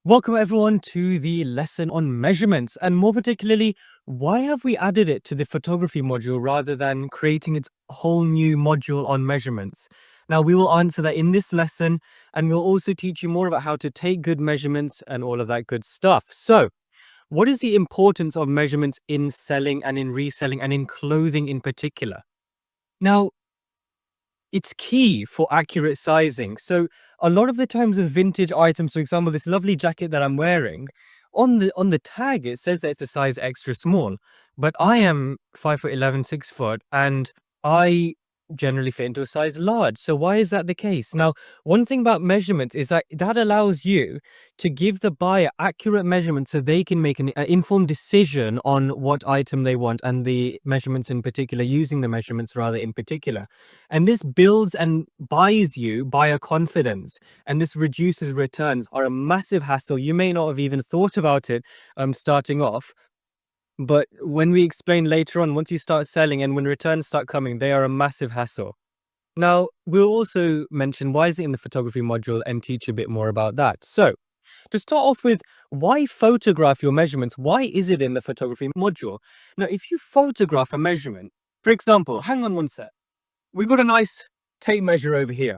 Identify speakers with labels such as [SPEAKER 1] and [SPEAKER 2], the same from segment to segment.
[SPEAKER 1] Welcome everyone to the lesson on measurements, and more particularly, why have we added it to the photography module rather than creating its whole new module on measurements? Now, we will answer that in this lesson, and we'll also teach you more about how to take good measurements and all of that good stuff. So, what is the importance of measurements in selling and in reselling and in clothing in particular? Now, it's key for accurate sizing. So a lot of the times with vintage items, for example, this lovely jacket that I'm wearing, on the tag it says that it's a size extra small, but I am 5'11", 6 foot, and I generally fit into a size large. So why is that the case? Now, one thing about measurements is that that allows you to give the buyer accurate measurements so they can make an informed decision on what item they want and the measurements in particular, using the measurements rather in particular. And this builds and buys you buyer confidence, and this reduces returns are a massive hassle. You may not have even thought about it starting off, but when we explain later on, once you start selling and when returns start coming, they are a massive hassle. Now, we'll also mention why is it in the photography module and teach a bit more about that. So, to start off with, why photograph your measurements? Why is it in the photography module? Now, if you photograph a measurement, for example, hang on one sec. We've got a nice tape measure over here.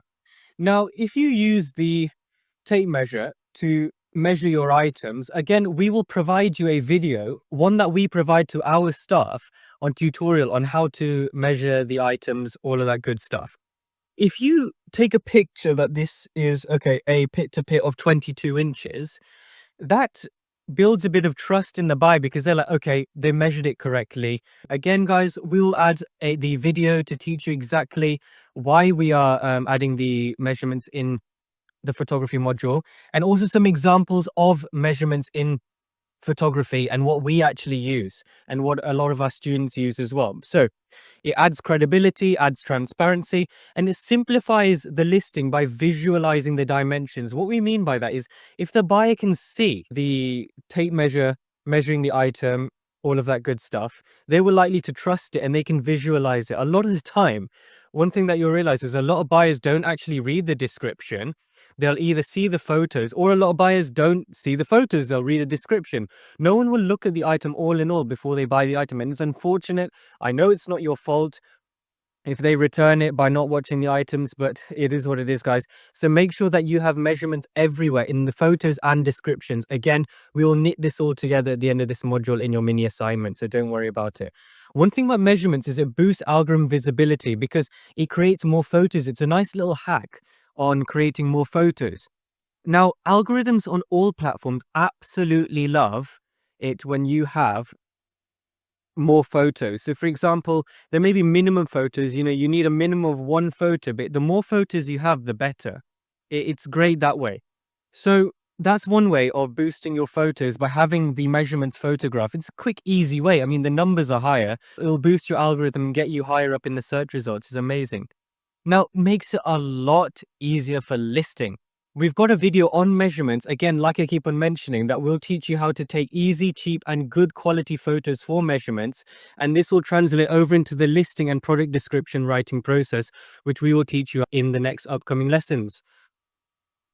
[SPEAKER 1] Now, if you use the tape measure to measure your items, again, we will provide you a video, one that we provide to our staff on tutorial on how to measure the items, all of that good stuff. If you take a picture that this is, okay, a pit to pit of 22 inches, that builds a bit of trust in the buyer because they're like, okay, they measured it correctly. Again, guys, we will add the video to teach you exactly why we are adding the measurements in the photography module, and also some examples of measurements in photography and what we actually use and what a lot of our students use as well. So it adds credibility, adds transparency, and it simplifies the listing by visualizing the dimensions. What we mean by that is if the buyer can see the tape measure, measuring the item, all of that good stuff, they will likely to trust it and they can visualize it. A lot of the time, one thing that you'll realize is a lot of buyers don't actually read the description. They'll either see the photos, or a lot of buyers don't see the photos, they'll read a description. No one will look at the item all in all before they buy the item, and it's unfortunate. I know it's not your fault if they return it by not watching the items, but it is what it is, guys. So make sure that you have measurements everywhere in the photos and descriptions. Again, we will knit this all together at the end of this module in your mini assignment, so don't worry about it. One thing about measurements is it boosts algorithm visibility because it creates more photos. It's a nice little hack on creating more photos. Now, algorithms on all platforms absolutely love it when you have more photos. So for example, there may be minimum photos, you need a minimum of one photo, but the more photos you have, the better. It's great that way. So that's one way of boosting your photos, by having the measurements photograph. It's a quick, easy way. I mean, the numbers are higher. It'll boost your algorithm and get you higher up in the search results. It's amazing. Now, makes it a lot easier for listing. We've got a video on measurements, again, like I keep on mentioning, that will teach you how to take easy, cheap, and good quality photos for measurements. And this will translate over into the listing and product description writing process, which we will teach you in the next upcoming lessons.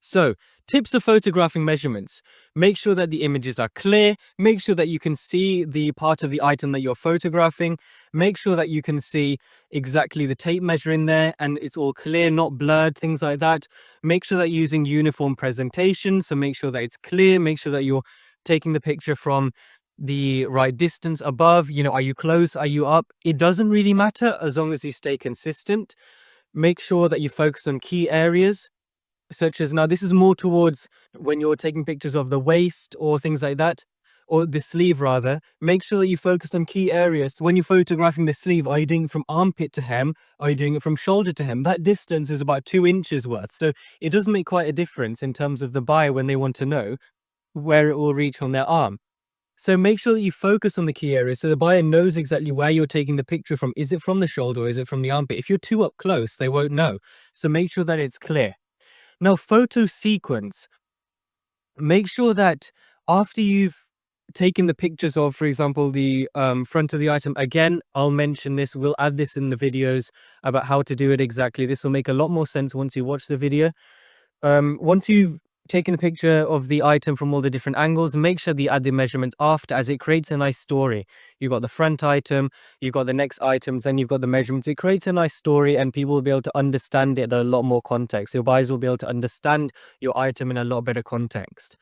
[SPEAKER 1] So, tips of photographing measurements. Make sure that the images are clear. Make sure that you can see the part of the item that you're photographing. Make sure that you can see exactly the tape measure in there and it's all clear, not blurred, things like that. Make sure that you're using uniform presentation. So make sure that it's clear. Make sure that you're taking the picture from the right distance above. Are you close? Are you up? It doesn't really matter as long as you stay consistent. Make sure that you focus on key areas, such as, now this is more towards when you're taking pictures of the waist or things like that, or the sleeve rather. Make sure that you focus on key areas. When you're photographing the sleeve, are you doing it from armpit to hem? Are you doing it from shoulder to hem? That distance is about 2 inches worth, so it does make quite a difference in terms of the buyer when they want to know where it will reach on their arm. So make sure that you focus on the key areas so the buyer knows exactly where you're taking the picture from. Is it from the shoulder or is it from the armpit? If you're too up close, they won't know. So make sure that it's clear. Now, photo sequence. Make sure that after you've taken the pictures of, for example, the front of the item, again, I'll mention this, we'll add this in the videos about how to do it exactly. This will make a lot more sense once you watch the video. Once you've taking a picture of the item from all the different angles, make sure that you add the measurement after, as it creates a nice story. You've got the front item, you've got the next items, then you've got the measurements. It creates a nice story and people will be able to understand it in a lot more context. Your buyers will be able to understand your item in a lot better context.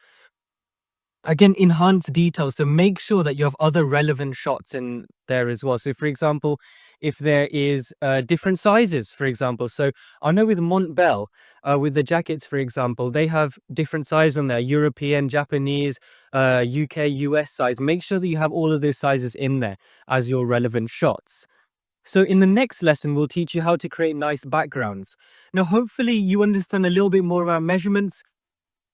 [SPEAKER 1] Again, enhance detail. So make sure that you have other relevant shots in there as well. So for example, if there is different sizes, for example. So I know with Montbell, with the jackets, for example, they have different sizes on there, European, Japanese, UK, US size. Make sure that you have all of those sizes in there as your relevant shots. So in the next lesson, we'll teach you how to create nice backgrounds. Now, hopefully you understand a little bit more about measurements.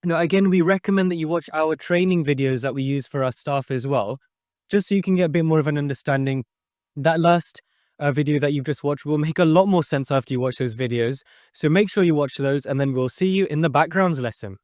[SPEAKER 1] Again, we recommend that you watch our training videos that we use for our staff as well, just so you can get a bit more of an understanding. That last video that you've just watched will make a lot more sense after you watch those videos. So make sure you watch those, and then we'll see you in the backgrounds lesson.